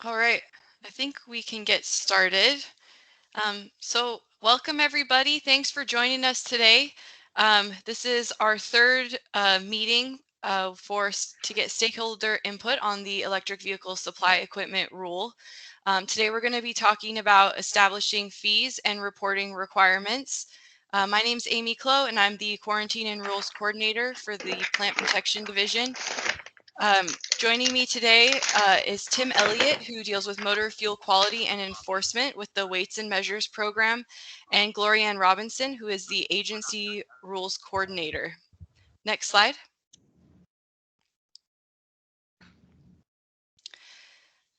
All right, I think we can get started. So welcome everybody. Thanks for joining us today. This is our third meeting to get stakeholder input on the electric vehicle supply equipment rule. Today we're going to be talking about establishing fees and reporting requirements. My name is Amy Clow and I'm the Quarantine and Rules Coordinator for the Plant Protection Division. Joining me today is Tim Elliott, who deals with motor fuel quality and enforcement with the Weights and Measures program, and Glorianne Robinson, who is the agency rules coordinator. Next slide.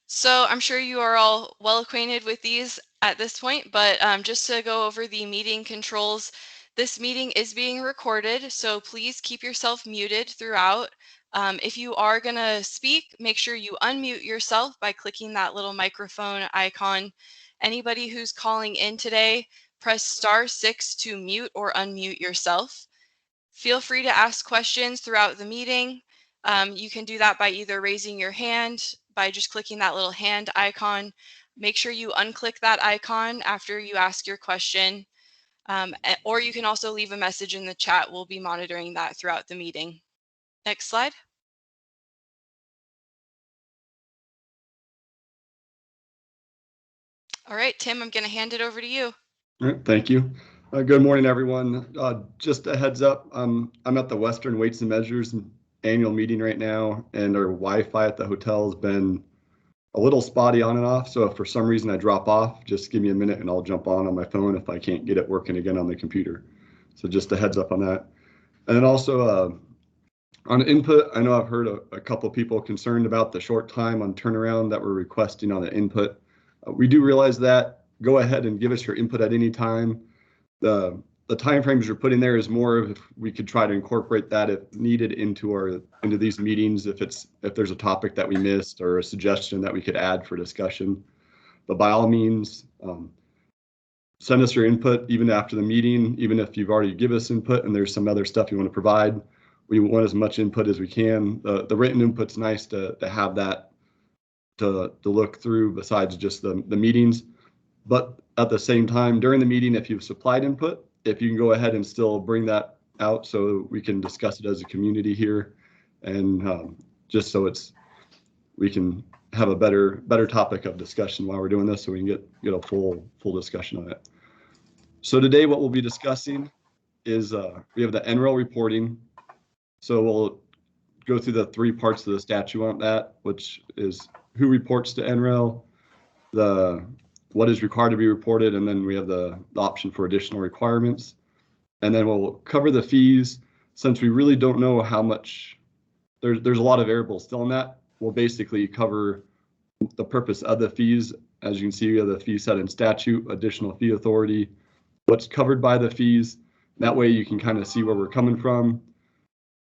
So I'm sure you are all well acquainted with these at this point, but just to go over the meeting controls, this meeting is being recorded, so please keep yourself muted throughout. If you are going to speak, make sure you unmute yourself by clicking that little microphone icon. Anybody who's calling in today, press *6 to mute or unmute yourself. Feel free to ask questions throughout the meeting. You can do that by either raising your hand, by just clicking that little hand icon. Make sure you unclick that icon after you ask your question. Or you can also leave a message in the chat. We'll be monitoring that throughout the meeting. Next slide. All right, Tim, I'm going to hand it over to you. All right, thank you. Good morning, everyone. Just a heads up, I'm at the Western Weights and Measures annual meeting right now, and our Wi-Fi at the hotel has been a little spotty on and off. So if for some reason I drop off, just give me a minute and I'll jump on my phone if I can't get it working again on the computer. So just a heads up on that. And then also on input, I know I've heard a couple people concerned about the short time on turnaround that we're requesting on the input. We do realize that. Go ahead and give us your input at any time. The timeframes you're putting there is more of if we could try to incorporate that if needed into these meetings, if there's a topic that we missed or a suggestion that we could add for discussion. But by all means, send us your input even after the meeting, even if you've already given us input and there's some other stuff you want to provide. We want as much input as we can. The written input's nice to have that to look through besides just the meetings. But at the same time, during the meeting, if you've supplied input, if you can go ahead and still bring that out so we can discuss it as a community here, and just so we can have a better topic of discussion while we're doing this, so we can get a full discussion on it. So today, what we'll be discussing is we have the NREL reporting. So we'll go through the three parts of the statute on that, which is who reports to NREL, what is required to be reported, and then we have the option for additional requirements. And then we'll cover the fees. Since we really don't know how much, there's a lot of variables still in that, we'll basically cover the purpose of the fees. As you can see, we have the fee set in statute, additional fee authority, what's covered by the fees. That way you can kind of see where we're coming from,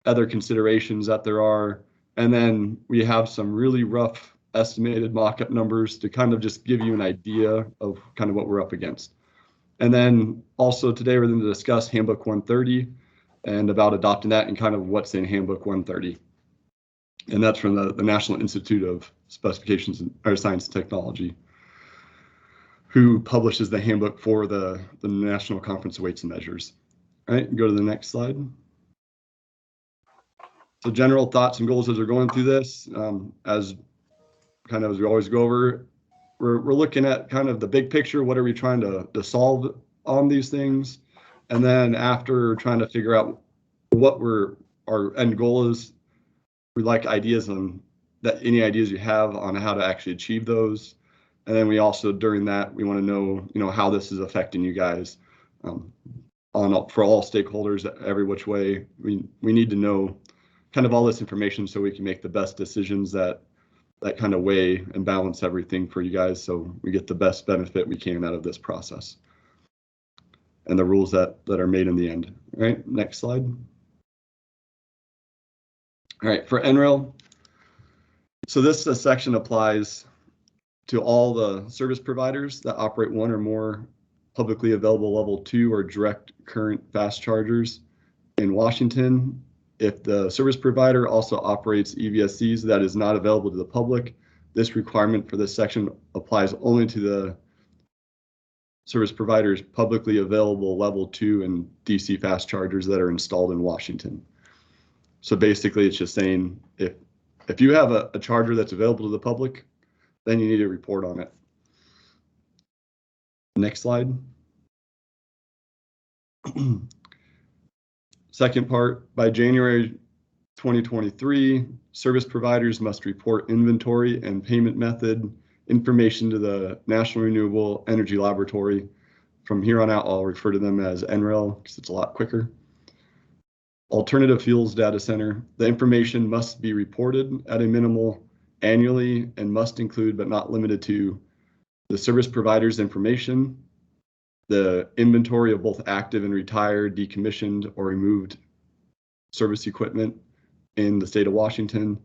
other considerations that there are, and then we have some really rough estimated mock-up numbers to kind of just give you an idea of kind of what we're up against. And then also today we're going to discuss Handbook 130 and about adopting that and kind of what's in Handbook 130. And that's from the National Institute of Specifications or Science and Technology, who publishes the handbook for the National Conference of Weights and Measures. All right, go to the next slide. So general thoughts and goals as we're going through this, as we always go over, we're looking at kind of the big picture. What are we trying to solve on these things? And then after trying to figure out what our end goal is, we like ideas on that, any ideas you have on how to actually achieve those. And then we also, during that, we want to know, how this is affecting you guys for all stakeholders, every which way. We need to know kind of all this information so we can make the best decisions that kind of weigh and balance everything for you guys, so we get the best benefit we can out of this process and the rules that are made in the end. All right, next slide. All right, for NREL, so this section applies to all the service providers that operate one or more publicly available level 2 or direct current fast chargers in Washington. If the service provider also operates EVSEs that is not available to the public, this requirement for this section applies only to the service providers publicly available level 2 and DC fast chargers that are installed in Washington. So basically it's just saying if you have a charger that's available to the public, then you need to report on it. Next slide. Second part, by January 2023, service providers must report inventory and payment method information to the National Renewable Energy Laboratory. From here on out, I'll refer to them as NREL because it's a lot quicker. Alternative Fuels Data Center. The information must be reported at a minimal annually and must include, but not limited to, the service provider's information, the inventory of both active and retired, decommissioned, or removed service equipment in the state of Washington,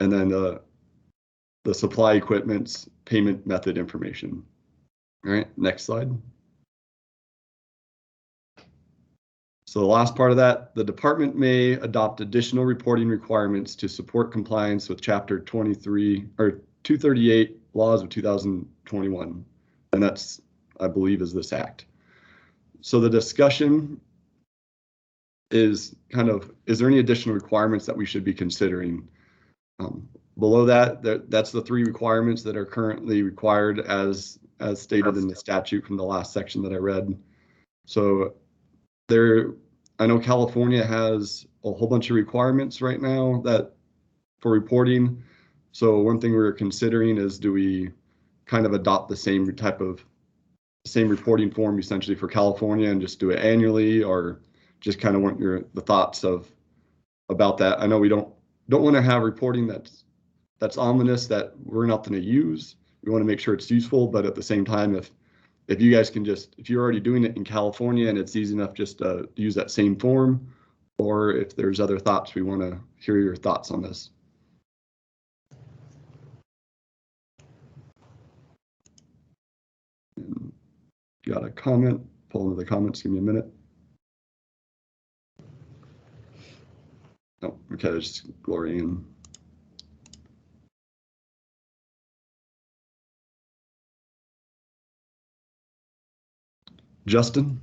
and then the supply equipment's payment method information. All right, next slide. So the last part of that, the department may adopt additional reporting requirements to support compliance with Chapter 23 or 238 laws of 2021, and that's, I believe, is this act. So the discussion is kind of, is there any additional requirements that we should be considering? Below that, that's the 3 requirements that are currently required as stated in the statute from the last section that I read. So I know California has a whole bunch of requirements right now for reporting. So one thing we're considering is, do we kind of adopt the same reporting form essentially for California and just do it annually, or just kind of want the thoughts about that? I know we don't want to have reporting that's ominous that we're not going to use. We want to make sure it's useful, but at the same time, if you guys can if you're already doing it in California and it's easy enough just to use that same form, or if there's other thoughts, we want to hear your thoughts on this. Got a comment? Pull into the comments, give me a minute. Oh, okay, there's just Gloria in. Justin?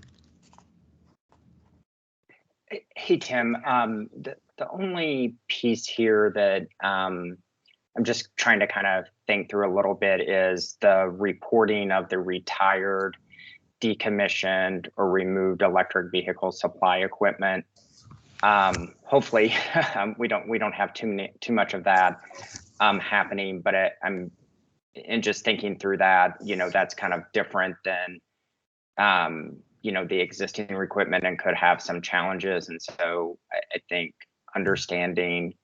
Hey, Tim. The only piece here that I'm just trying to kind of think through a little bit is the reporting of the retired, decommissioned, or removed electric vehicle supply equipment. Hopefully, we don't have too much of that happening. But I'm just thinking through that. That's kind of different than the existing equipment and could have some challenges. And so I think understanding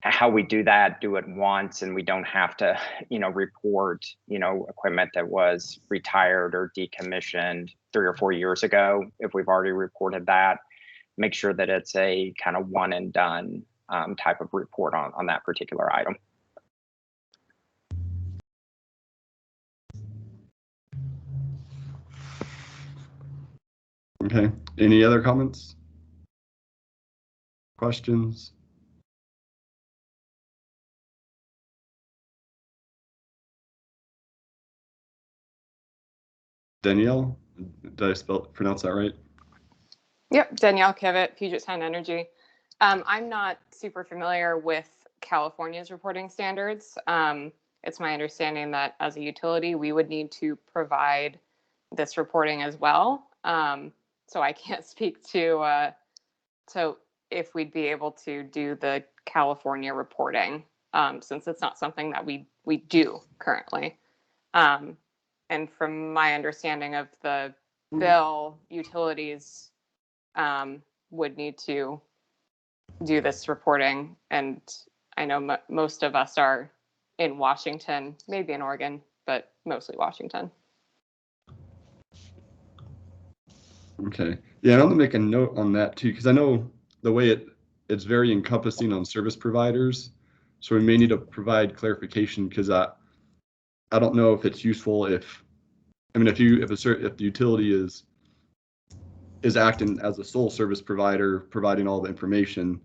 how we do it once, and we don't have to, report, equipment that was retired or decommissioned 3 or 4 years ago, if we've already reported that, make sure that it's a kind of one and done type of report on that particular item. Okay, any other comments? Questions? Danielle, did I pronounce that right? Yep, Danielle Kivett, Puget Sound Energy. I'm not super familiar with California's reporting standards. It's my understanding that as a utility, we would need to provide this reporting as well. So I can't speak to if we'd be able to do the California reporting, since it's not something that we do currently. And from my understanding of the bill, utilities would need to do this reporting. And I know most of us are in Washington, maybe in Oregon, but mostly Washington. Okay. Yeah, and I'm gonna make a note on that too, because I know the way it's very encompassing on service providers. So we may need to provide clarification, because I don't know if it's useful if the utility is acting as a sole service provider, providing all the information,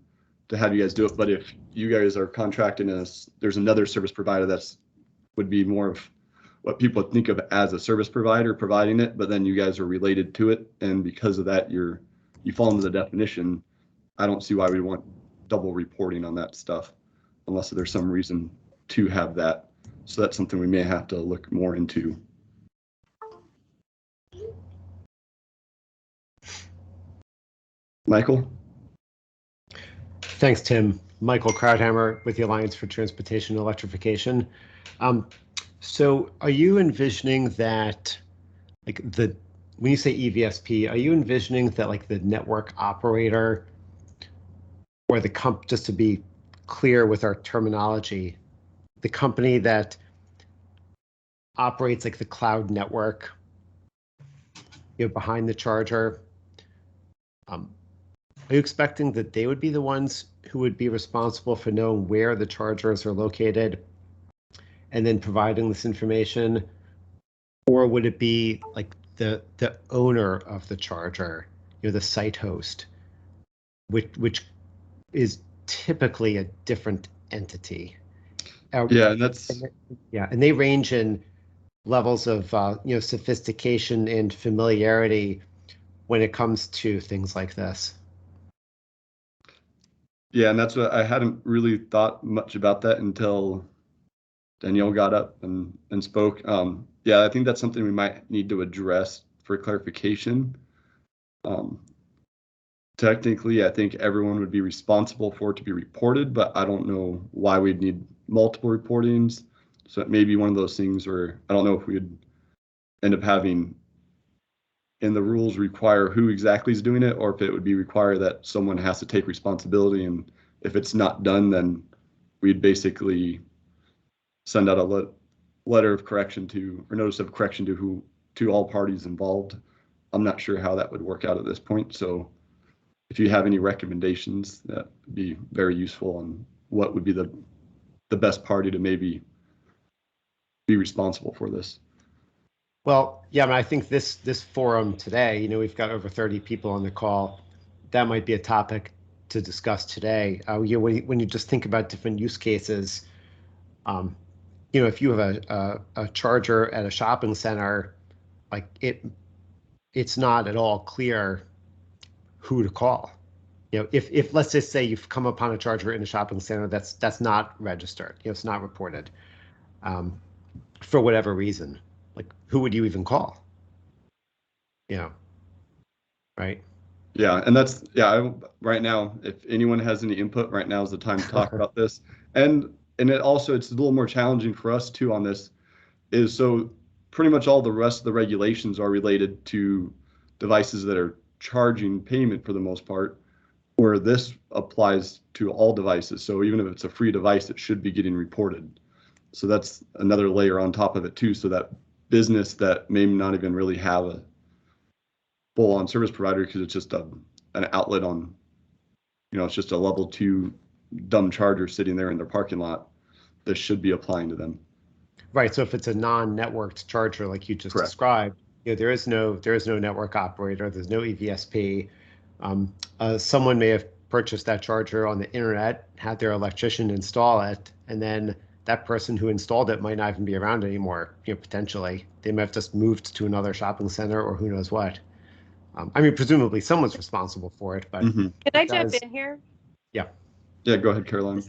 to have you guys do it, but if you guys are contracting us, there's another service provider that's would be more of what people think of as a service provider providing it, but then you guys are related to it, and because of that, you fall into the definition. I don't see why we want double reporting on that stuff, unless there's some reason to have that. So that's something we may have to look more into. Michael? Thanks, Tim. Michael Krauthammer with the Alliance for Transportation Electrification. So are you envisioning that, like, when you say EVSP, are you envisioning that, like, the network operator or just to be clear with our terminology, the company that operates like the cloud network, behind the charger, are you expecting that they would be the ones who would be responsible for knowing where the chargers are located and then providing this information? Or would it be like the owner of the charger, the site host, which is typically a different entity? Yeah, and they range in levels of sophistication and familiarity when it comes to things like this. Yeah, and that's what I hadn't really thought much about that until Danielle got up and spoke. Yeah, I think that's something we might need to address for clarification. Technically, I think everyone would be responsible for it to be reported, but I don't know why we'd need multiple reportings. So it may be one of those things where I don't know if we'd end up having in the rules require who exactly is doing it, or if it would be require that someone has to take responsibility. And if it's not done, then we'd basically send out a letter of correction or notice of correction to all parties involved. I'm not sure how that would work out at this point. So if you have any recommendations, that would be very useful on what would be the best party to maybe be responsible for this. Well, yeah, I think this forum today, we've got over 30 people on the call. That might be a topic to discuss today. When you just think about different use cases, if you have a charger at a shopping center, like it's not at all clear who to call. If let's just say you've come upon a charger in a shopping center that's not registered, it's not reported, for whatever reason, like who would you even call? Right? Yeah, and right now, if anyone has any input, right now is the time to talk about this. And it's a little more challenging for us too on this, is so pretty much all the rest of the regulations are related to devices that are charging payment for the most part, where this applies to all devices. So even if it's a free device, it should be getting reported. So that's another layer on top of it too, so that business that may not even really have a full-on service provider because it's just an outlet on, it's just a level 2 dumb charger sitting there in their parking lot, this should be applying to them. Right. So if it's a non-networked charger like you just Correct. described, there is no network operator. There's no EVSP. Someone may have purchased that charger on the internet, had their electrician install it, and then that person who installed it might not even be around anymore. Potentially, they might have just moved to another shopping center or who knows what. Presumably someone's responsible for it, but Can I jump in here? Yeah, go ahead, Caroline.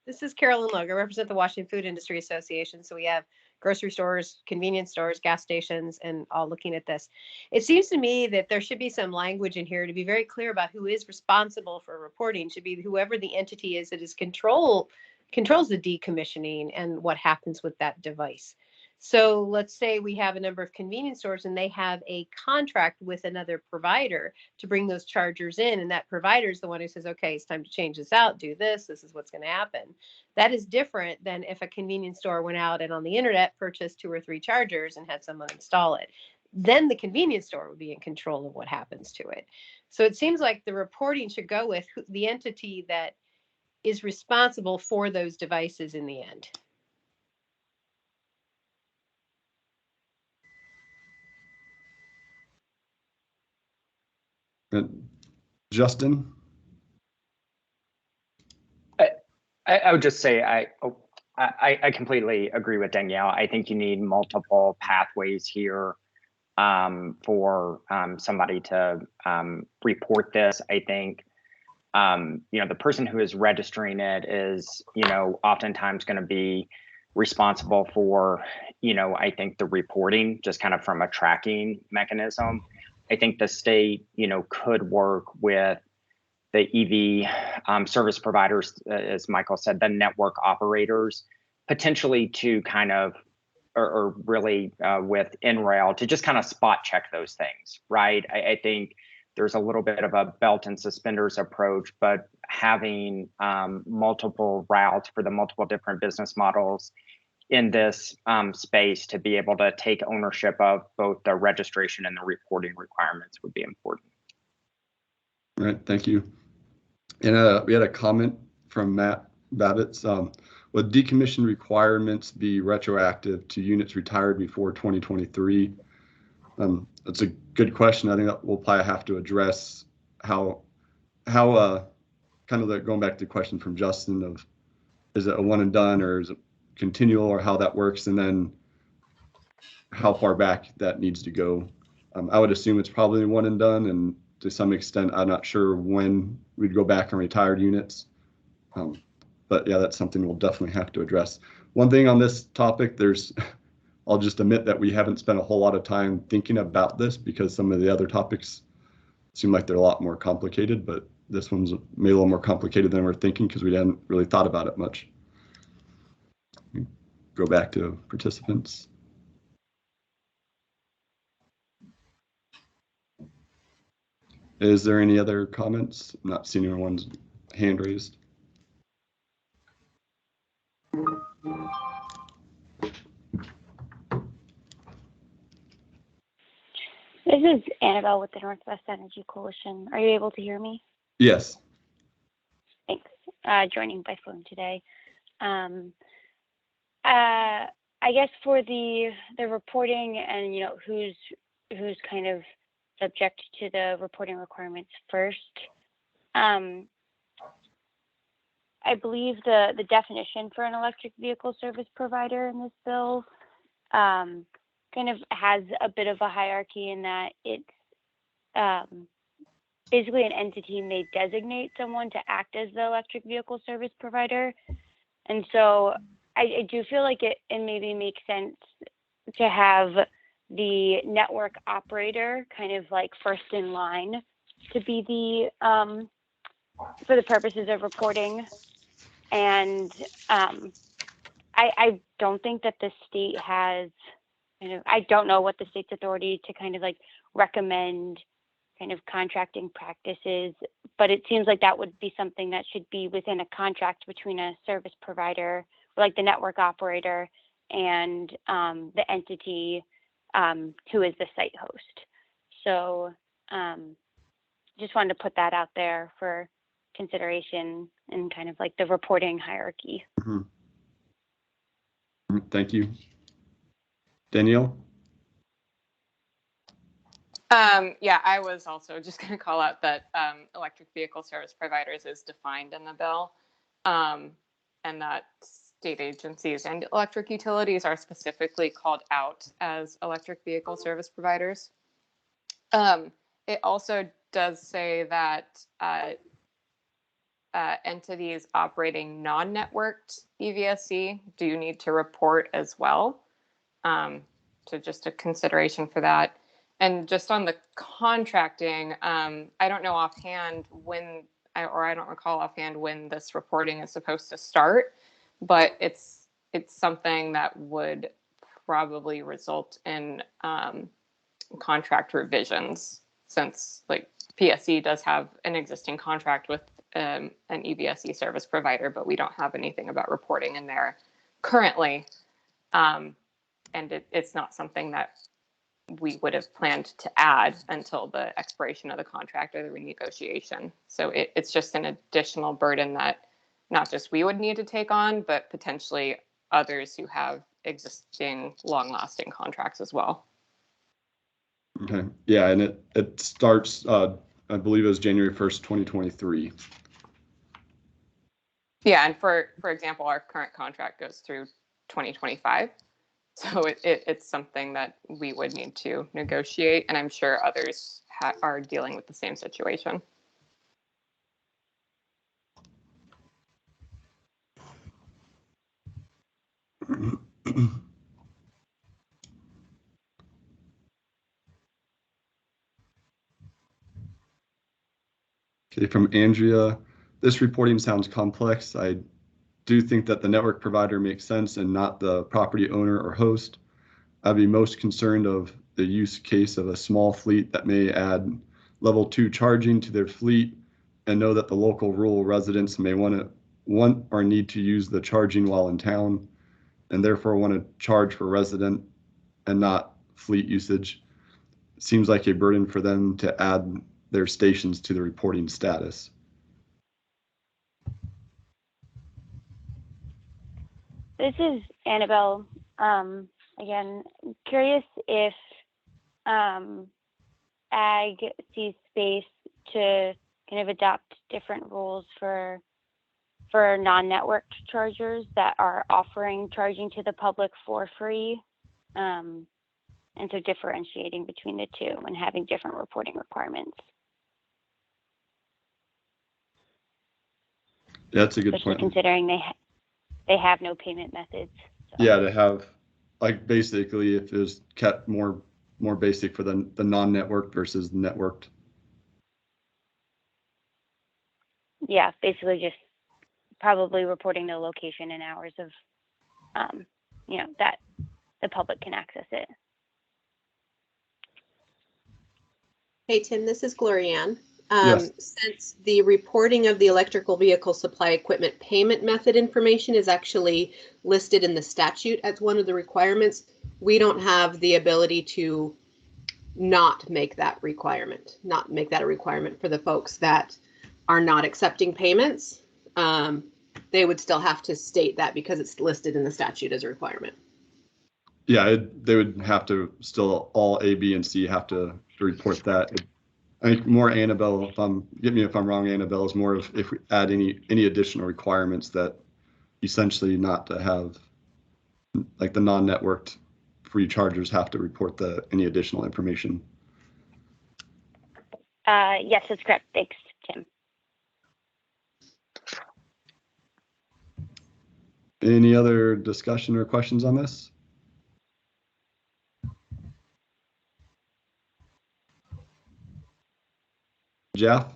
This is Carolyn Logue. I represent the Washington Food Industry Association. So we have grocery stores, convenience stores, gas stations, and all looking at this. It seems to me that there should be some language in here to be very clear about who is responsible for reporting. Should be whoever the entity is that controls the decommissioning and what happens with that device. So let's say we have a number of convenience stores and they have a contract with another provider to bring those chargers in. And that provider is the one who says, okay, it's time to change this out, do this. This is what's going to happen. That is different than if a convenience store went out and on the internet purchased 2 or 3 chargers and had someone install it. Then the convenience store would be in control of what happens to it. So it seems like the reporting should go with the entity that is responsible for those devices in the end. Justin? I would just say I completely agree with Danielle. I think you need multiple pathways here for somebody to report this. I think the person who is registering it is oftentimes going to be responsible for I think the reporting, just kind of from a tracking mechanism. I think the state could work with the EV service providers, as Michael said, the network operators, potentially to kind of, or really with NREL to just kind of spot check those things, right? I think there's a little bit of a belt and suspenders approach, but having multiple routes for the multiple different business models in this space to be able to take ownership of both the registration and the reporting requirements would be important. All right, thank you. And we had a comment from Matt Babbitts. Would decommission requirements be retroactive to units retired before 2023? That's a good question. I think that we'll probably have to address how kind of going back to the question from Justin of, is it a one and done or is it continual, or how that works, and then how far back that needs to go. I would assume it's probably one and done, and to some extent, I'm not sure when we'd go back on retired units. But yeah, that's something we'll definitely have to address. One thing on this topic, I'll just admit that we haven't spent a whole lot of time thinking about this because some of the other topics seem like they're a lot more complicated, but this one's maybe a little more complicated than we're thinking because we hadn't really thought about it much. Go back to participants. Is there any other comments? I'm not seeing anyone's hand raised. This is Annabelle with the Northwest Energy Coalition. Are you able to hear me? Yes. Thanks. Joining by phone today. I guess for the reporting and who's kind of subject to the reporting requirements first. I believe the definition for an electric vehicle service provider in this bill kind of has a bit of a hierarchy in that it's basically an entity may designate someone to act as the electric vehicle service provider. And so I do feel like it maybe makes sense to have the network operator kind of like first in line to be the for the purposes of reporting. And I don't think that the state has I don't know what the state's authority to kind of like recommend kind of contracting practices, but it seems like that would be something that should be within a contract between a service provider, like the network operator, and the entity who is the site host. So just wanted to put that out there for consideration and kind of like the reporting hierarchy. Mm-hmm. Thank you. Danielle? Yeah, I was also just going to call out that electric vehicle service providers is defined in the bill, and that state agencies and electric utilities are specifically called out as electric vehicle service providers. It also does say that entities operating non-networked EVSE do need to report as well. So just a consideration for that. And just on the contracting, I don't know offhand when, I don't recall offhand when this reporting is supposed to start, but it's something that would probably result in contract revisions, since like PSE does have an existing contract with an EVSE service provider, but we don't have anything about reporting in there currently. And it's not something that we would have planned to add until the expiration of the contract or the renegotiation. So it's just an additional burden that not just we would need to take on, but potentially others who have existing long-lasting contracts as well. Okay. Yeah, and it starts, I believe it was January 1st, 2023. Yeah, and for example, our current contract goes through 2025. So it's something that we would need to negotiate, and I'm sure others are dealing with the same situation. Okay, from Andrea, this reporting sounds complex. I do think that the network provider makes sense and not the property owner or host. I'd be most concerned of the use case of a small fleet that may add level 2 charging to their fleet and know that the local rural residents may want or need to use the charging while in town and therefore want to charge for resident and not fleet usage. It seems like a burden for them to add their stations to the reporting status. This is Annabelle. Again, curious if ag sees space to kind of adopt different rules for non-networked chargers that are offering charging to the public for free, and so differentiating between the two and having different reporting requirements. Yeah, that's a good Especially point. considering they have no payment methods. So. Yeah, to have, like, basically if it was kept more basic for the non-networked versus the networked. Yeah, basically just probably reporting the location and hours of, that the public can access it. Hey, Tim, this is Glorianne. Yes. Since the reporting of the electrical vehicle supply equipment payment method information is actually listed in the statute as one of the requirements, we don't have the ability to not make that a requirement for the folks that are not accepting payments. They would still have to state that because it's listed in the statute as a requirement. Yeah, they would have to still, all A, B, and C have to report that. I think more Annabelle, get me if I'm wrong, Annabelle, is more of if we add any additional requirements that essentially not to have, like the non-networked free chargers have to report any additional information. Yes, that's correct. Thanks, Tim. Any other discussion or questions on this? Jeff?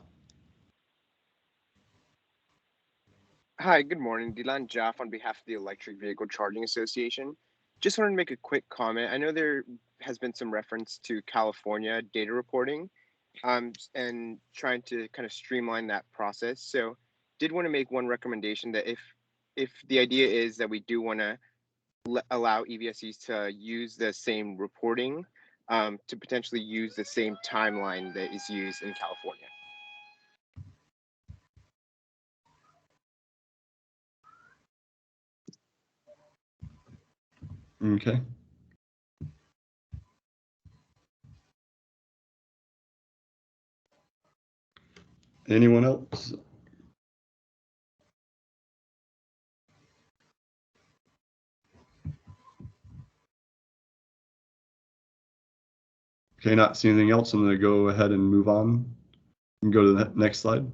Hi, good morning. Dylan Jaff on behalf of the Electric Vehicle Charging Association. Just wanted to make a quick comment. I know there has been some reference to California data reporting and trying to kind of streamline that process. So did want to make one recommendation that if the idea is that we do want to allow EVSEs to use the same reporting, to potentially use the same timeline that is used in California. Okay. Anyone else? Okay, not seeing anything else. I'm going to go ahead and move on and go to the next slide.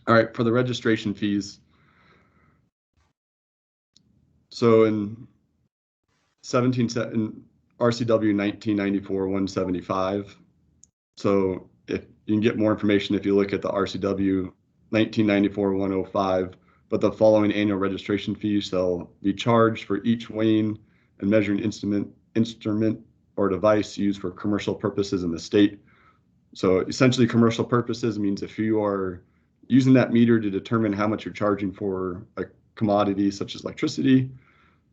All right, for the registration fees. So in RCW 1994-175. So if you can get more information if you look at the RCW 1994-105, but the following annual registration fees shall be charged for each weighing and measuring instrument or device used for commercial purposes in the state. So essentially commercial purposes means if you are using that meter to determine how much you're charging for a commodity such as electricity,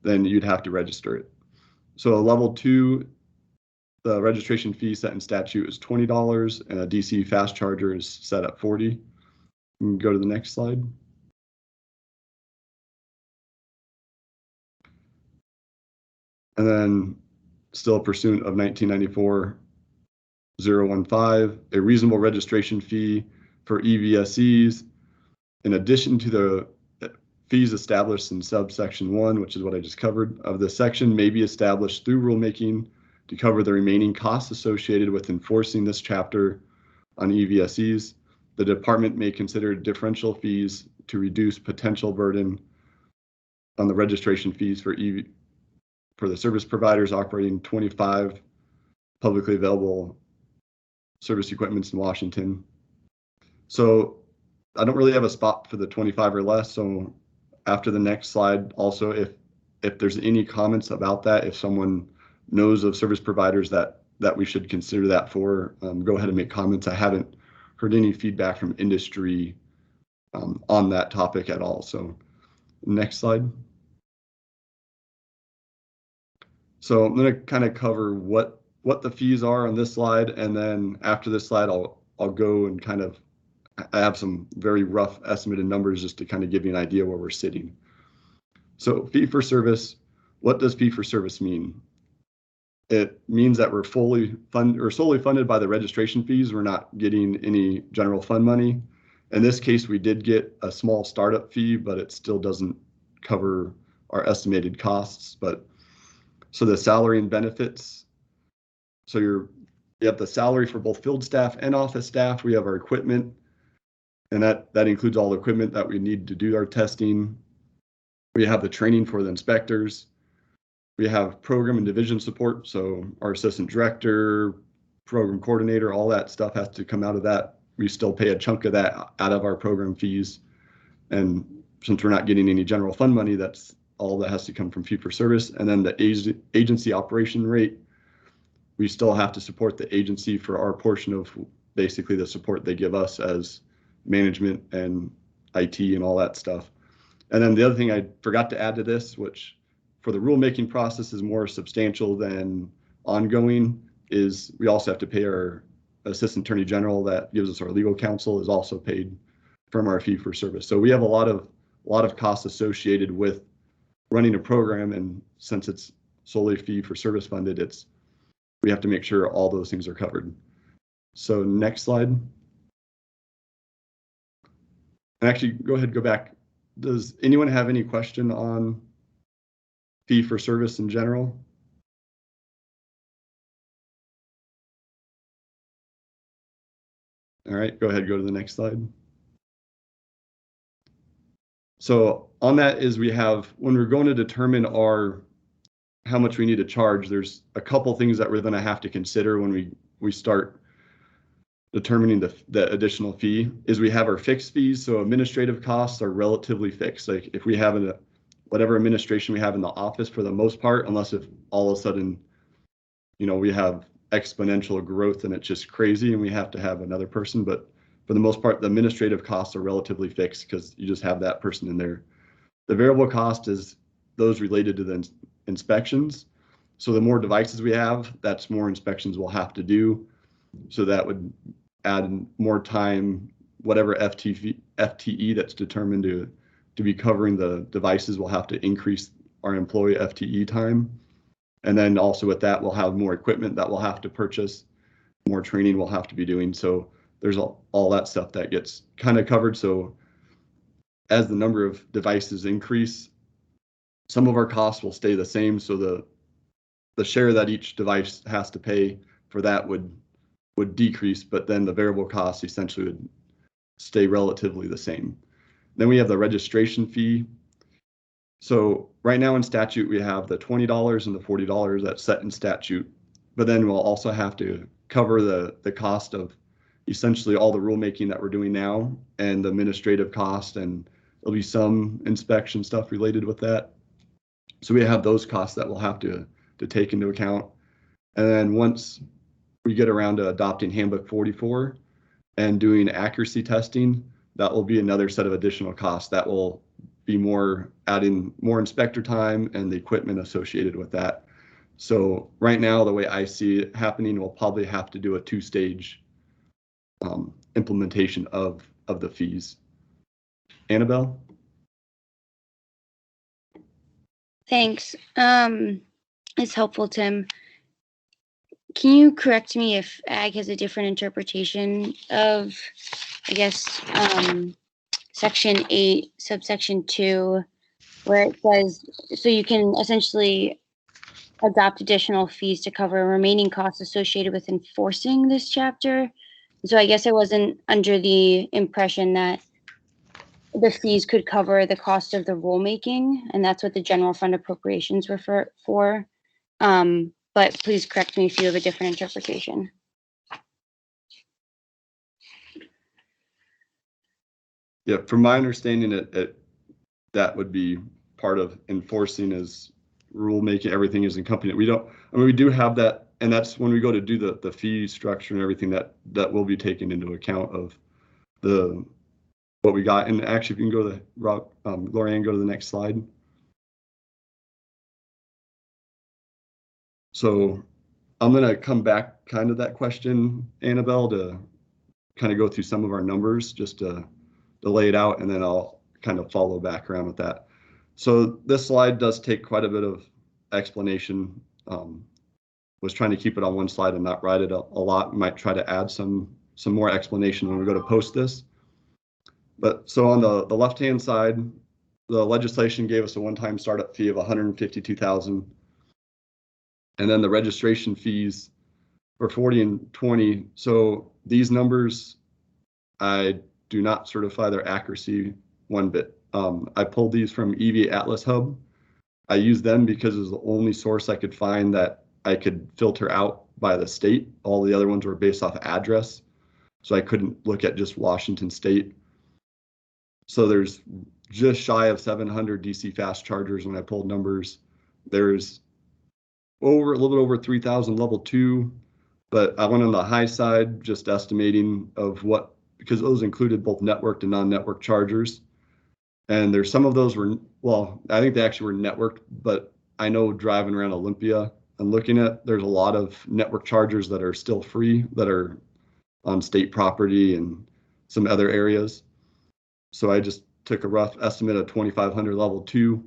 then you'd have to register it. So a level 2, the registration fee set in statute is $20 and a DC fast charger is set at $40. You can go to the next slide. And then still pursuant of 1994, 015, a reasonable registration fee for EVSEs, in addition to the fees established in subsection 1, which is what I just covered, of this section, may be established through rulemaking to cover the remaining costs associated with enforcing this chapter on EVSEs. The department may consider differential fees to reduce potential burden on the registration fees for the service providers operating 25 publicly available service equipments in Washington. So I don't really have a spot for the 25 or less. So after the next slide, also, if there's any comments about that, if someone knows of service providers that we should consider that for, go ahead and make comments. I haven't heard any feedback from industry on that topic at all. So next slide. So I'm going to kind of cover what the fees are on this slide, and then after this slide, I'll go and kind of, I have some very rough estimated numbers just to kind of give you an idea where we're sitting. So fee for service, what does fee for service mean? It means that we're solely funded by the registration fees. We're not getting any general fund money. In this case, we did get a small startup fee, but it still doesn't cover our estimated costs. But so the salary and benefits, so you have the salary for both field staff and office staff. We have our equipment, and that includes all the equipment that we need to do our testing. We have the training for the inspectors. We have program and division support. So our assistant director, program coordinator, all that stuff has to come out of that. We still pay a chunk of that out of our program fees. And since we're not getting any general fund money, that's all that has to come from fee for service. And then the agency operation rate, we still have to support the agency for our portion of basically the support they give us as management and IT and all that stuff. And then the other thing I forgot to add to this, which for the rulemaking process is more substantial than ongoing, is we also have to pay our assistant attorney general that gives us our legal counsel, is also paid from our fee for service. So we have a lot of costs associated with running a program, and since it's solely fee for service funded, we have to make sure all those things are covered. So next slide. And actually, go ahead, go back. Does anyone have any question on fee for service in general? All right, go ahead, go to the next slide. So on that is we have, when we're going to determine how much we need to charge, there's a couple things that we're going to have to consider when we start determining the additional fee. Is we have our fixed fees. So administrative costs are relatively fixed. Like if we have whatever administration we have in the office, for the most part, unless if all of a sudden, we have exponential growth and it's just crazy and we have to have another person. But for the most part, the administrative costs are relatively fixed because you just have that person in there. The variable cost is those related to the inspections. So the more devices we have, that's more inspections we'll have to do. So that would add more time, whatever FTE that's determined to be covering the devices, we'll have to increase our employee FTE time. And then also with that, we'll have more equipment that we'll have to purchase, more training we'll have to be doing. So there's all that stuff that gets kind of covered. So as the number of devices increase, some of our costs will stay the same. So the share that each device has to pay for that would decrease, but then the variable costs essentially would stay relatively the same. Then we have the registration fee. So right now in statute, we have the $20 and the $40 that's set in statute, but then we'll also have to cover the cost of essentially all the rulemaking that we're doing now and the administrative cost, and there'll be some inspection stuff related with that. So we have those costs that we'll have to take into account. And then once we get around to adopting Handbook 44 and doing accuracy testing, that will be another set of additional costs that will be adding more inspector time and the equipment associated with that. So right now, the way I see it happening, we'll probably have to do a two-stage implementation of the fees. Annabelle? Thanks. It's helpful, Tim. Can you correct me if ag has a different interpretation of, I guess, section 8, subsection 2, where it says, so you can essentially adopt additional fees to cover remaining costs associated with enforcing this chapter. So I guess I wasn't under the impression that the fees could cover the cost of the rulemaking, and that's what the general fund appropriations were for. But please correct me if you have a different interpretation. Yeah, from my understanding, that would be part of enforcing is rulemaking. Everything is accompanied. We don't. I mean, we do have that, and that's when we go to do the fee structure and everything that will be taken into account of the what we got. And actually, if you can go to the Lorianne, go to the next slide. So I'm going to come back kind of that question, Annabelle, to kind of go through some of our numbers just to lay it out, and then I'll kind of follow back around with that. So this slide does take quite a bit of explanation. Was trying to keep it on one slide and not write it a lot. We might try to add some more explanation when we go to post this. But so on the left-hand side, the legislation gave us a one-time startup fee of $152,000. And then the registration fees were 40 and 20. So these numbers, I do not certify their accuracy one bit. I pulled these from EV Atlas Hub. I used them because it was the only source I could find that I could filter out by the state. All the other ones were based off address. So I couldn't look at just Washington State. So there's just shy of 700 DC fast chargers when I pulled numbers. There's a little bit over 3,000 level 2, but I went on the high side, just estimating of what, because those included both networked and non-networked chargers. And there's some of those were, well, I think they actually were networked, but I know driving around Olympia and looking at, there's a lot of network chargers that are still free, that are on state property and some other areas. So I just took a rough estimate of 2,500 level 2.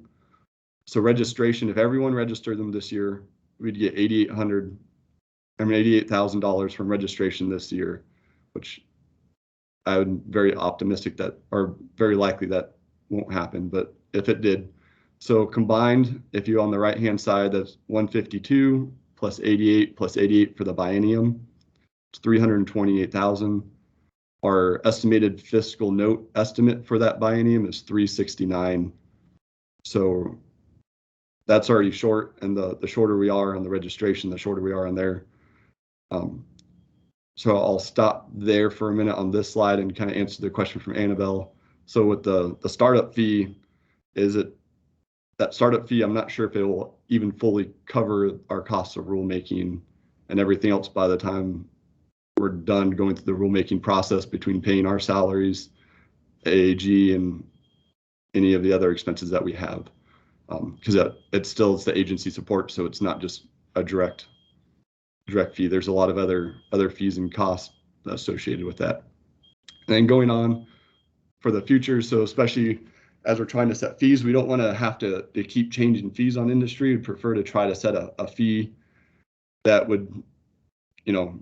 So registration, if everyone registered them this year, we'd get $88,000 from registration this year, which I'm very optimistic that, or very likely that won't happen, but if it did. So combined, if you're on the right-hand side, that's 152 plus 88 plus 88 for the biennium, it's 328,000. Our estimated fiscal note estimate for that biennium is 369. So that's already short, and the shorter we are on the registration, the shorter we are on there. So I'll stop there for a minute on this slide and kind of answer the question from Annabelle. So with the startup fee, that startup fee, I'm not sure if it will even fully cover our costs of rulemaking and everything else by the time we're done going through the rulemaking process between paying our salaries, AAG, and any of the other expenses that we have. Because it's the agency support, so it's not just a direct fee. There's a lot of other fees and costs associated with that. And then going on for the future, so especially as we're trying to set fees, we don't want to have to keep changing fees on industry. We'd prefer to try to set a fee that would,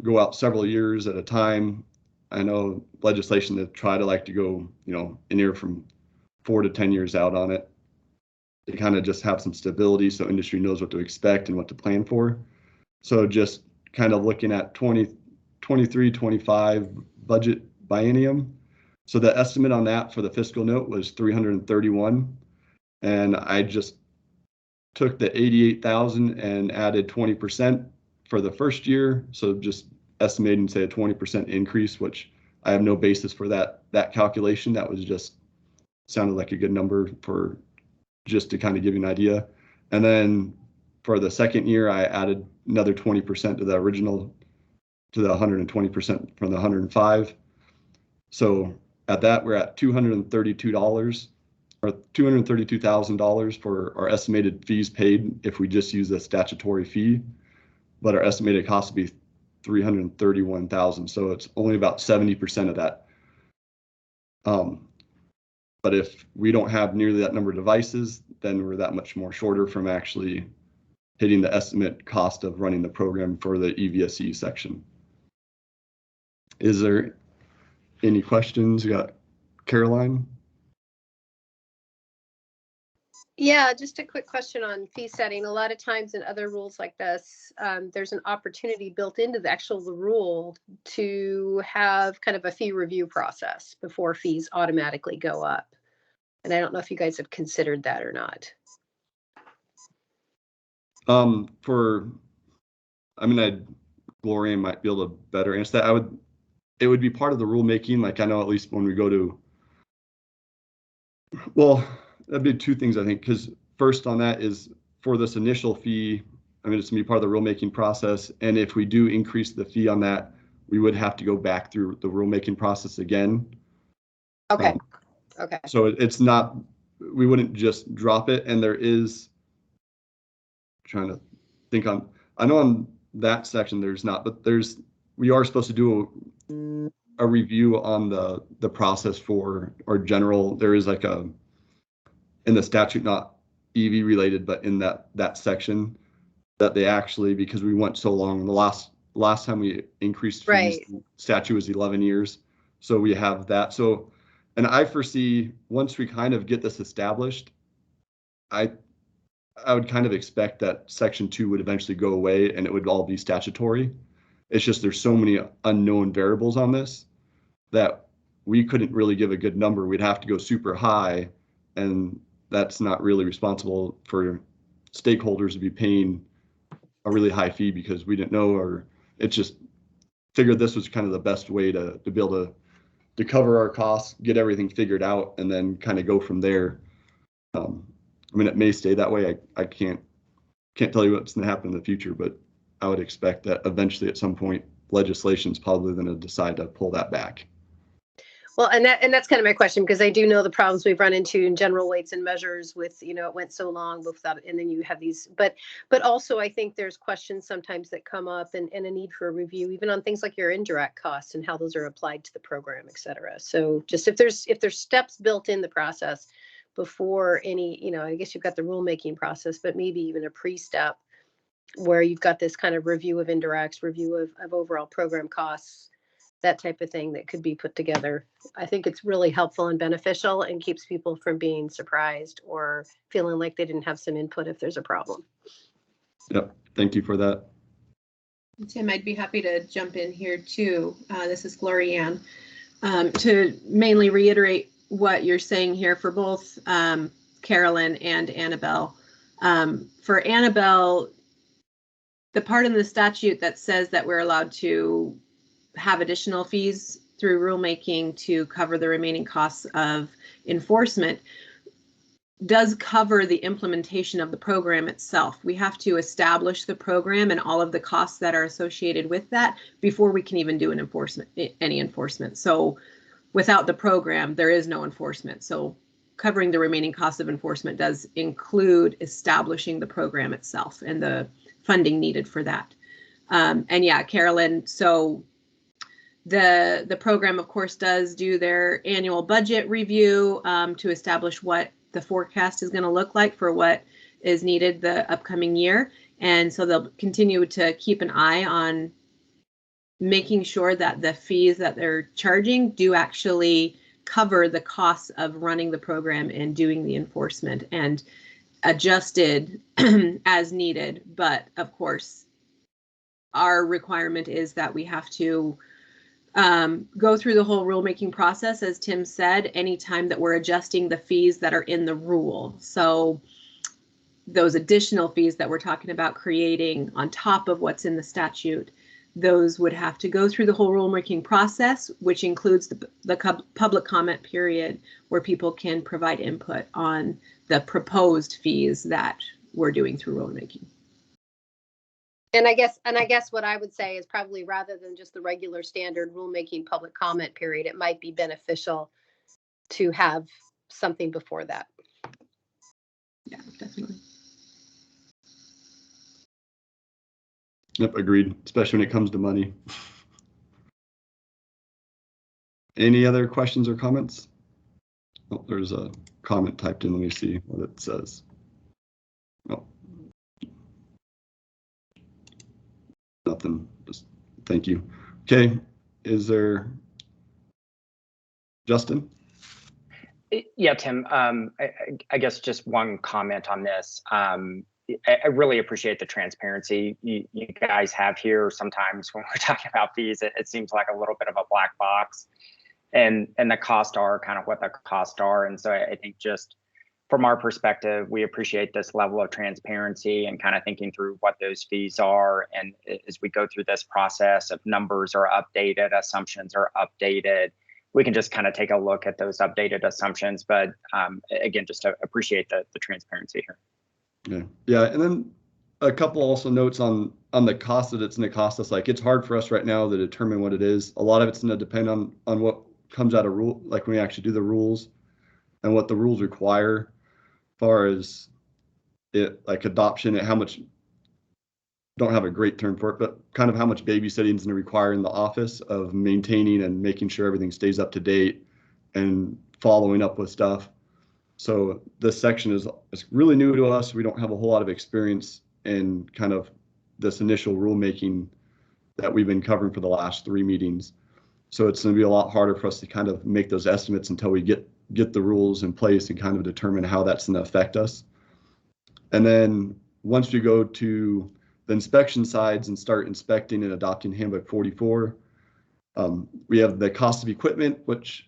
go out several years at a time. I know legislation that try to like to go, anywhere from 4 to 10 years out on it. To kind of just have some stability so industry knows what to expect and what to plan for. So just kind of looking at 23, 25 budget biennium. So the estimate on that for the fiscal note was 331. And I just took the 88,000 and added 20% for the first year. So just estimating, say, a 20% increase, which I have no basis for that calculation. That was just sounded like a good number for just to kind of give you an idea. And then for the second year, I added another 20% to the original, to the 120% from the 105. So at that, we're at $232 or $232,000 for our estimated fees paid if we just use the statutory fee, but our estimated cost would be $331,000. So it's only about 70% of that. But if we don't have nearly that number of devices, then we're that much more shorter from actually hitting the estimate cost of running the program for the EVSE section. Is there any questions? You got Caroline? Yeah, just a quick question on fee setting. A lot of times in other rules like this, there's an opportunity built into the actual rule to have kind of a fee review process before fees automatically go up. And I don't know if you guys have considered that or not. Gloria might be able to better answer that. It would be part of the rulemaking. Like I know at least when we go to, well, that'd be two things I think, because first on that is for this initial fee, it's gonna be part of the rulemaking process. And if we do increase the fee on that, we would have to go back through the rulemaking process again. Okay. Okay. So it's not, we wouldn't just drop it. And there is, trying to think on, I know on that section there's not, but we are supposed to do a review on the process for our general. There is like in the statute, not EV related, but in that section that they actually, because we went so long, the last time we increased fees, right, statute was 11 years. So we have that. So, and I foresee once we kind of get this established, I would kind of expect that section 2 would eventually go away and it would all be statutory. It's just there's so many unknown variables on this that we couldn't really give a good number. We'd have to go super high, and that's not really responsible for stakeholders to be paying a really high fee because we didn't know, or it's just figured this was kind of the best way to be able to cover our costs, get everything figured out, and then kind of go from there. It may stay that way. I can't tell you what's going to happen in the future, but I would expect that eventually at some point legislation's probably going to decide to pull that back. Well, and that's kind of my question, because I do know the problems we've run into in general weights and measures with, it went so long without, and then you have these, but also I think there's questions sometimes that come up and a need for a review, even on things like your indirect costs and how those are applied to the program, et cetera. So just if there's steps built in the process before any, I guess you've got the rulemaking process, but maybe even a pre-step where you've got this kind of review of indirects, review of overall program costs, that type of thing that could be put together. I think it's really helpful and beneficial and keeps people from being surprised or feeling like they didn't have some input if there's a problem. Yep, thank you for that. Tim, I'd be happy to jump in here too. This is Gloria Ann. To mainly reiterate what you're saying here for both Carolyn and Annabelle. For Annabelle, the part in the statute that says that we're allowed to have additional fees through rulemaking to cover the remaining costs of enforcement does cover the implementation of the program itself. We have to establish the program and all of the costs that are associated with that before we can even do any enforcement. So without the program, there is no enforcement. So covering the remaining costs of enforcement does include establishing the program itself and the funding needed for that. And yeah, Carolyn, so the program, of course, does do their annual budget review to establish what the forecast is going to look like for what is needed the upcoming year. And so they'll continue to keep an eye on making sure that the fees that they're charging do actually cover the costs of running the program and doing the enforcement, and adjusted as needed. But of course, our requirement is that we have to go through the whole rulemaking process, as Tim said, anytime that we're adjusting the fees that are in the rule. So those additional fees that we're talking about creating on top of what's in the statute, those would have to go through the whole rulemaking process, which includes the public comment period where people can provide input on the proposed fees that we're doing through rulemaking. And I guess what I would say is probably rather than just the regular standard rulemaking public comment period, it might be beneficial to have something before that. Yeah, definitely. Yep, agreed, especially when it comes to money. Any other questions or comments? Oh, there's a comment typed in. Let me see what it says. Oh. nothing. Just thank you. Okay, is there Justin? Yeah, Tim, I guess just one comment on this. I really appreciate the transparency you guys have here. Sometimes when we're talking about fees, it seems like a little bit of a black box, and the costs are kind of what the costs are. And so I think just from our perspective, we appreciate this level of transparency and kind of thinking through what those fees are. And as we go through this process, if numbers are updated, assumptions are updated, we can just kind of take a look at those updated assumptions. But again, just to appreciate the transparency here. Yeah, and then a couple also notes on the cost that it's going to cost us. Like, it's hard for us right now to determine what it is. A lot of it's going to depend on what comes out of rule, like when we actually do the rules and what the rules require, as far as it, like adoption and how much, don't have a great term for it, but kind of how much babysitting is going to require in the office of maintaining and making sure everything stays up to date and following up with stuff. So this section is really new to us. We don't have a whole lot of experience in kind of this initial rulemaking that we've been covering for the last 3 meetings. So it's going to be a lot harder for us to kind of make those estimates until we get the rules in place and kind of determine how that's going to affect us. And then once we go to the inspection sides and start inspecting and adopting Handbook 44, we have the cost of equipment, which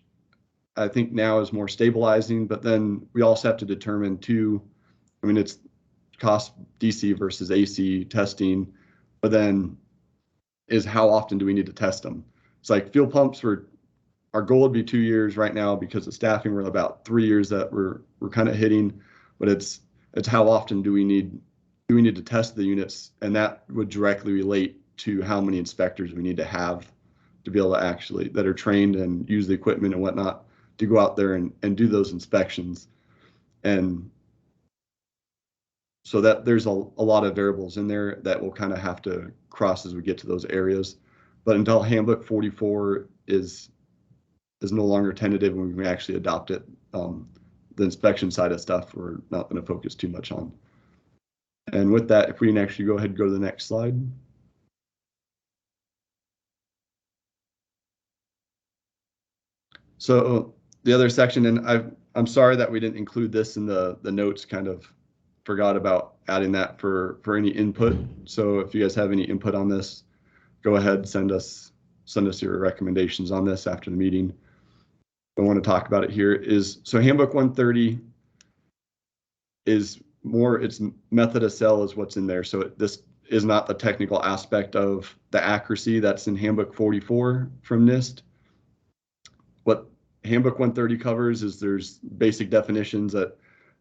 I think now is more stabilizing, but then we also have to determine too, I mean, it's cost DC versus AC testing, but then is how often do we need to test them? It's like fuel pumps our goal would be 2 years right now because of staffing. We're about 3 years that we're kind of hitting, but it's how often do we need to test the units, and that would directly relate to how many inspectors we need to have to be able to actually, that are trained and use the equipment and whatnot, to go out there and do those inspections. And so that there's a lot of variables in there that we'll kind of have to cross as we get to those areas. But until Handbook 44 is no longer tentative and we can actually adopt it, the inspection side of stuff we're not going to focus too much on. And with that, if we can actually go ahead and go to the next slide. So the other section, and I'm sorry that we didn't include this in the notes, kind of forgot about adding that for any input. So if you guys have any input on this, go ahead, send us your recommendations on this after the meeting. I want to talk about it here is, so Handbook 130 is more, its method of sale is what's in there. So this is not the technical aspect of the accuracy that's in Handbook 44 from NIST. What Handbook 130 covers is there's basic definitions that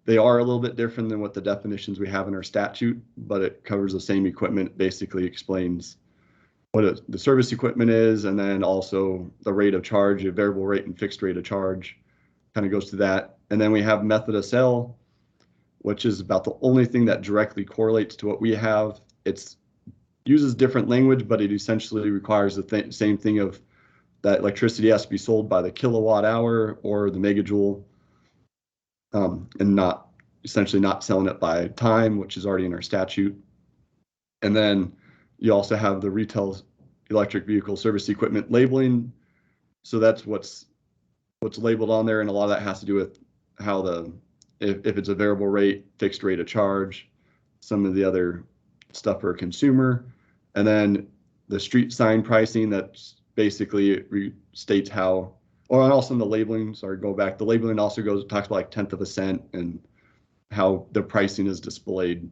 they are a little bit different than what the definitions we have in our statute, but it covers the same equipment, basically explains what the service equipment is, and then also the rate of charge, a variable rate and fixed rate of charge, kind of goes to that. And then we have method of sale, which is about the only thing that directly correlates to what we have. It uses different language, but it essentially requires the same thing of that electricity has to be sold by the kilowatt hour or the megajoule, and not essentially not selling it by time, which is already in our statute. And then you also have the retail electric vehicle service equipment labeling. So that's what's labeled on there, and a lot of that has to do with how if it's a variable rate, fixed rate of charge, some of the other stuff for a consumer. And then the street sign pricing, that's basically states how, or also in the labeling, sorry, go back, the labeling also talks about like 1/10 of a cent and how the pricing is displayed.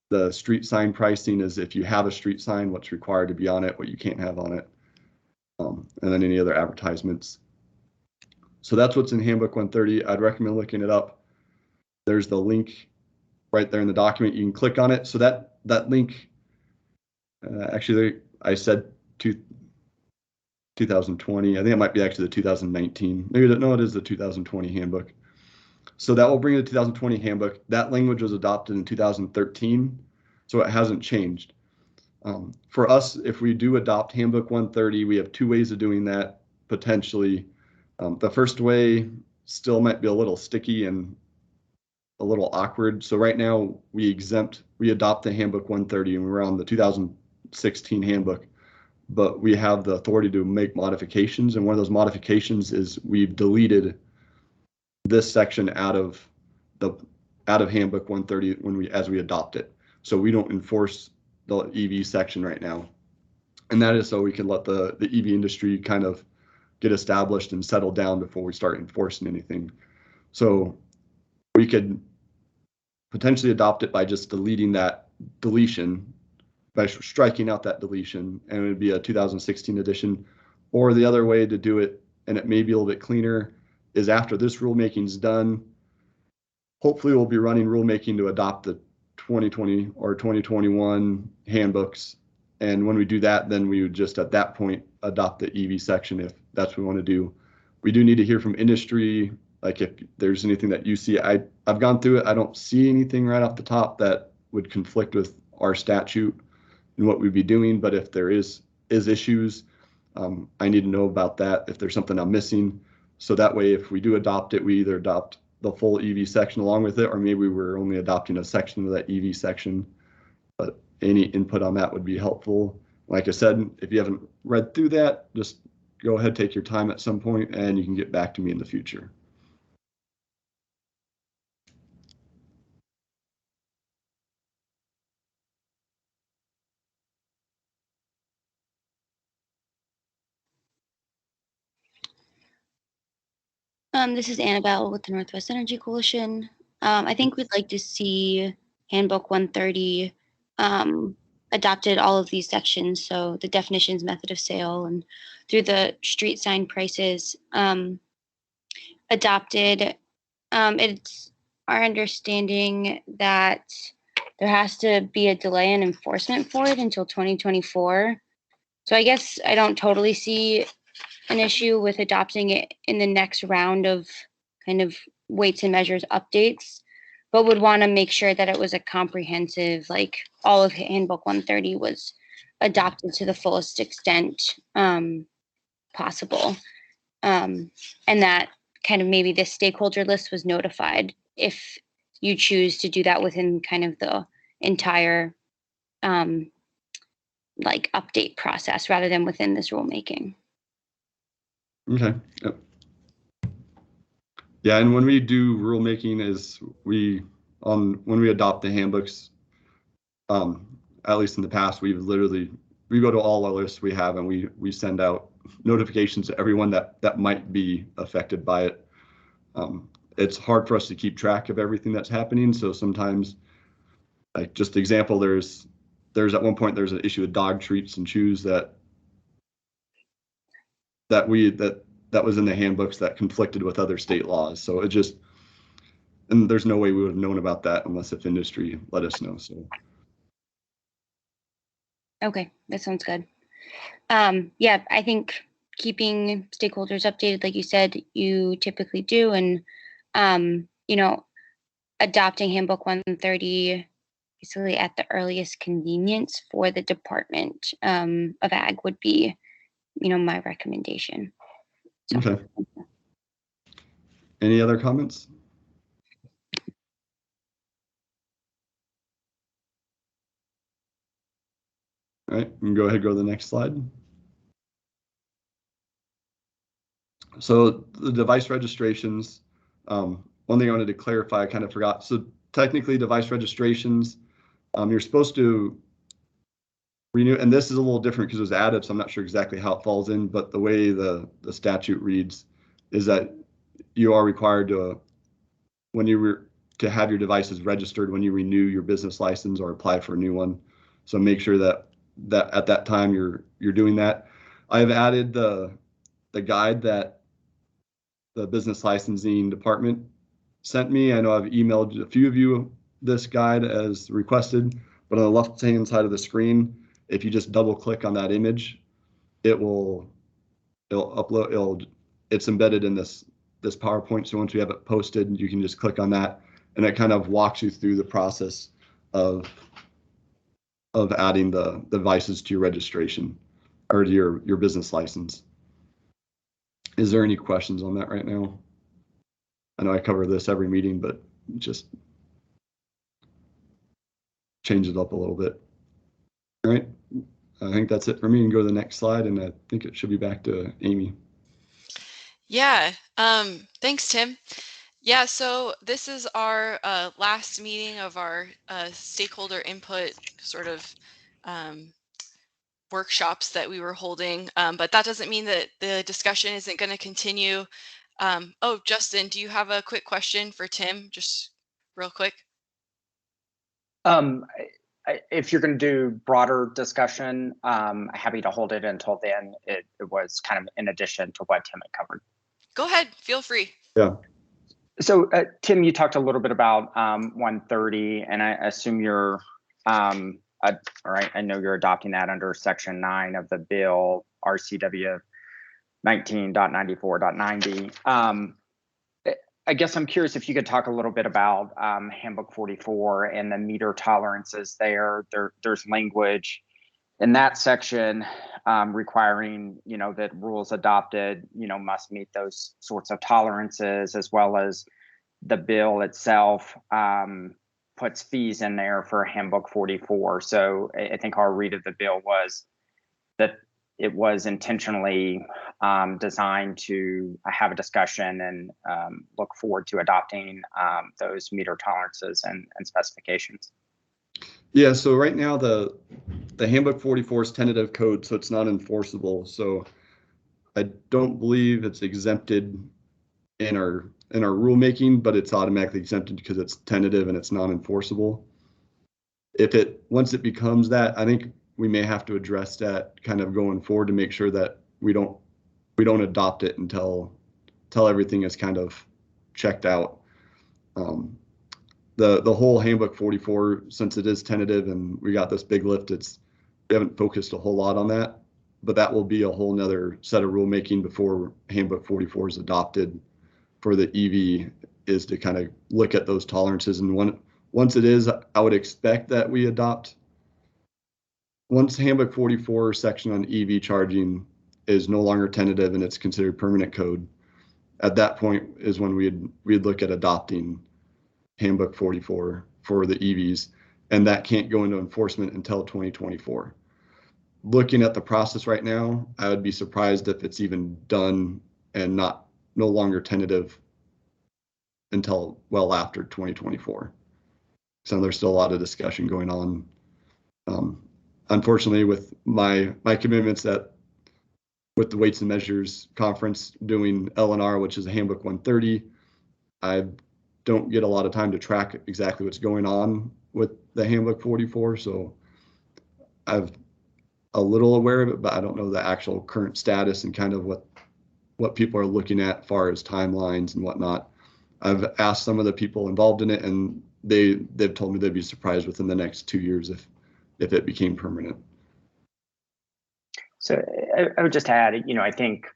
The street sign pricing is if you have a street sign, what's required to be on it, what you can't have on it, and then any other advertisements. So that's what's in Handbook 130. I'd recommend looking it up. There's the link right there in the document. You can click on it. So that link, actually, I said 2020. I think it might be actually the 2019. Maybe no, it is the 2020 handbook. So that will bring you the 2020 handbook. That language was adopted in 2013, so it hasn't changed. For us, if we do adopt Handbook 130, we have 2 ways of doing that potentially. The first way still might be a little sticky and a little awkward. So right now we adopt the Handbook 130, and we're on the 2016 handbook, but we have the authority to make modifications. And one of those modifications is we've deleted this section out of Handbook 130 as we adopt it. So we don't enforce the EV section right now. And that is so we can let the EV industry kind of get established and settle down before we start enforcing anything. So we could potentially adopt it by just deleting that deletion, by striking out that deletion, and it would be a 2016 edition. Or the other way to do it, and it may be a little bit cleaner, is after this rulemaking is done, hopefully we'll be running rulemaking to adopt the 2020 or 2021 handbooks. And when we do that, then we would just at that point adopt the EV section if that's what we want to do. We do need to hear from industry, like if there's anything that you see. I've gone through it. I don't see anything right off the top that would conflict with our statute and what we'd be doing. But if there is issues, I need to know about that if there's something I'm missing. So that way, if we do adopt it, we either adopt the full EV section along with it, or maybe we're only adopting a section of that EV section. But any input on that would be helpful. Like I said, if you haven't read through that, just go ahead, take your time at some point, and you can get back to me in the future. This is Annabelle with the Northwest Energy Coalition. I think we'd like to see Handbook 130 adopted, all of these sections, so the definitions, method of sale, and through the street sign prices adopted. It's our understanding that there has to be a delay in enforcement for it until 2024. So I guess I don't totally see an issue with adopting it in the next round of kind of weights and measures updates, but would want to make sure that it was a comprehensive, like all of Handbook 130 was adopted to the fullest extent possible. And that kind of maybe the stakeholder list was notified if you choose to do that within kind of the entire like update process rather than within this rulemaking. Okay. Yep. Yeah, and when we do rulemaking, is when we adopt the handbooks, at least in the past, we go to all our lists we have, and we send out notifications to everyone that might be affected by it. It's hard for us to keep track of everything that's happening, so sometimes, like just example, there's at one point there's an issue with dog treats and chews that was in the handbooks that conflicted with other state laws. So and there's no way we would have known about that unless if industry let us know. So. Okay, that sounds good. Yeah, I think keeping stakeholders updated, like you said, you typically do, and adopting Handbook 130 basically at the earliest convenience for the Department of Ag would be, my recommendation. So. Okay. Any other comments? All right, we can go ahead and go to the next slide. So the device registrations, one thing I wanted to clarify, I kind of forgot. So technically device registrations, you're supposed to renew, and this is a little different because it was added, so I'm not sure exactly how it falls in, but the way the statute reads is that you are required to, to have your devices registered when you renew your business license or apply for a new one. So make sure that at that time you're doing that. I've added the guide that the business licensing department sent me. I know I've emailed a few of you this guide as requested, but on the left-hand side of the screen, if you just double click on that image, it'll upload. It's embedded in this PowerPoint. So once we have it posted, you can just click on that, and it kind of walks you through the process of adding the devices to your registration or to your business license. Is there any questions on that right now? I know I cover this every meeting, but just change it up a little bit. All right. I think that's it for me. And go to the next slide, and I think it should be back to Amy. Yeah, thanks, Tim. Yeah, so this is our last meeting of our stakeholder input sort of workshops that we were holding, but that doesn't mean that the discussion isn't going to continue. Oh, Justin, do you have a quick question for Tim, just real quick? If you're going to do broader discussion, happy to hold it until then. It was kind of in addition to what Tim had covered. Go ahead, feel free. Yeah. So Tim, you talked a little bit about 130, and I assume you're, all right, I know you're adopting that under Section 9 of the bill, RCW 19.94.90. I guess I'm curious if you could talk a little bit about Handbook 44 and the meter tolerances there. There's language in that section requiring, that rules adopted, must meet those sorts of tolerances, as well as the bill itself puts fees in there for Handbook 44. So I think our read of the bill was that it was intentionally designed to have a discussion and look forward to adopting those meter tolerances and specifications. Yeah, so right now the Handbook 44 is tentative code, so it's not enforceable. So I don't believe it's exempted in our rulemaking, but it's automatically exempted because it's tentative and it's non-enforceable. Once it becomes that, I think we may have to address that kind of going forward to make sure that we don't adopt it until everything is kind of checked out. The whole Handbook 44, since it is tentative and we got this big lift, we haven't focused a whole lot on that, but that will be a whole nother set of rulemaking before Handbook 44 is adopted for the EV, is to kind of look at those tolerances. And once it is, I would expect that we adopt, once Handbook 44 section on EV charging is no longer tentative and it's considered permanent code, at that point is when we'd look at adopting Handbook 44 for the EVs, and that can't go into enforcement until 2024. Looking at the process right now, I would be surprised if it's even done and no longer tentative until well after 2024. So there's still a lot of discussion going on. Unfortunately, with my commitments with the Weights and Measures Conference doing LNR, which is a Handbook 130, I don't get a lot of time to track exactly what's going on with the Handbook 44. So I'm a little aware of it, but I don't know the actual current status and kind of what people are looking at as far as timelines and whatnot. I've asked some of the people involved in it, and they've told me they'd be surprised within the next 2 years if it became permanent. So I would just add, I think,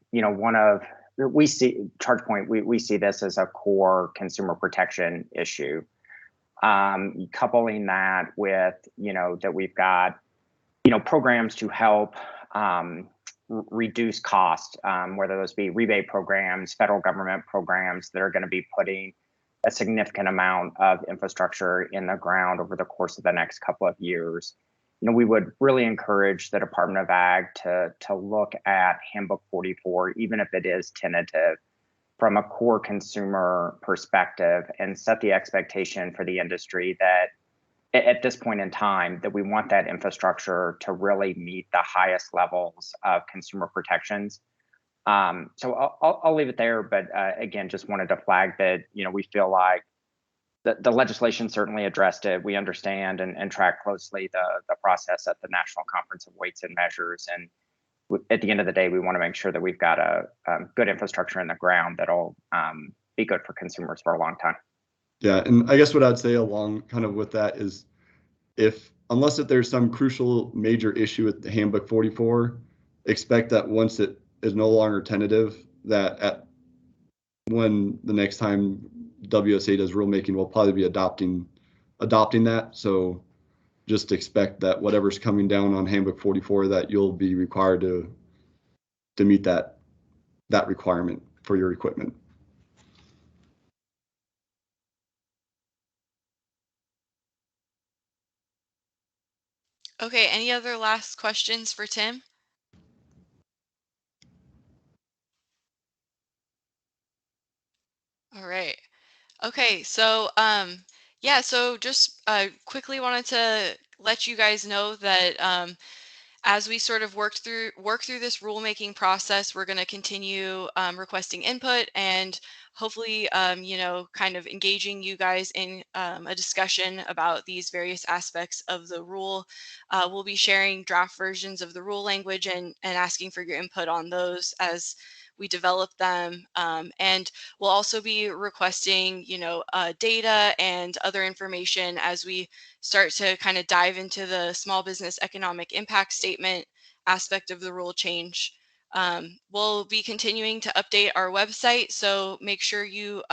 we see ChargePoint, we see this as a core consumer protection issue. Coupling that with, that we've got, programs to help reduce cost, whether those be rebate programs, federal government programs that are going to be putting a significant amount of infrastructure in the ground over the course of the next couple of years. We would really encourage the Department of Ag to look at Handbook 44, even if it is tentative, from a core consumer perspective, and set the expectation for the industry that at this point in time, that we want that infrastructure to really meet the highest levels of consumer protections. So I'll leave it there, but again, just wanted to flag that, we feel like the legislation certainly addressed it. We understand and track closely the process at the National Conference of Weights and Measures. And at the end of the day, we want to make sure that we've got a good infrastructure in the ground that'll be good for consumers for a long time. Yeah, and I guess what I'd say along kind of with that is, unless there's some crucial major issue with the Handbook 44, expect that once it is no longer tentative, that when the next time WSA does rulemaking, we'll probably be adopting that. So just expect that whatever's coming down on Handbook 44, that you'll be required to meet that requirement for your equipment. Okay, any other last questions for Tim? All right. Okay, so yeah, so just quickly wanted to let you guys know that as we sort of work through this rulemaking process, we're going to continue requesting input and hopefully, you know, kind of engaging you guys in a discussion about these various aspects of the rule. We'll be sharing draft versions of the rule language and asking for your input on those as we develop them. And we'll also be requesting, you know, data and other information as we start to kind of dive into the small business economic impact statement aspect of the rule change. We'll be continuing to update our website, so make sure you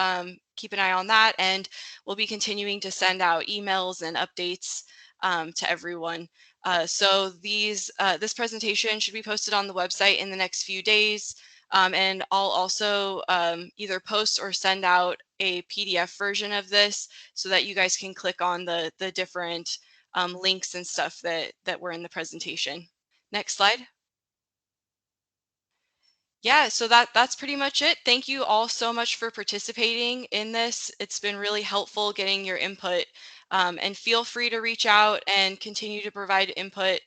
keep an eye on that, and we'll be continuing to send out emails and updates to everyone. So this presentation should be posted on the website in the next few days. And I'll also either post or send out a PDF version of this so that you guys can click on the different links and stuff that were in the presentation. Next slide. Yeah, so that's pretty much it. Thank you all so much for participating in this. It's been really helpful getting your input, and feel free to reach out and continue to provide input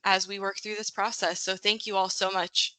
as we work through this process. So thank you all so much.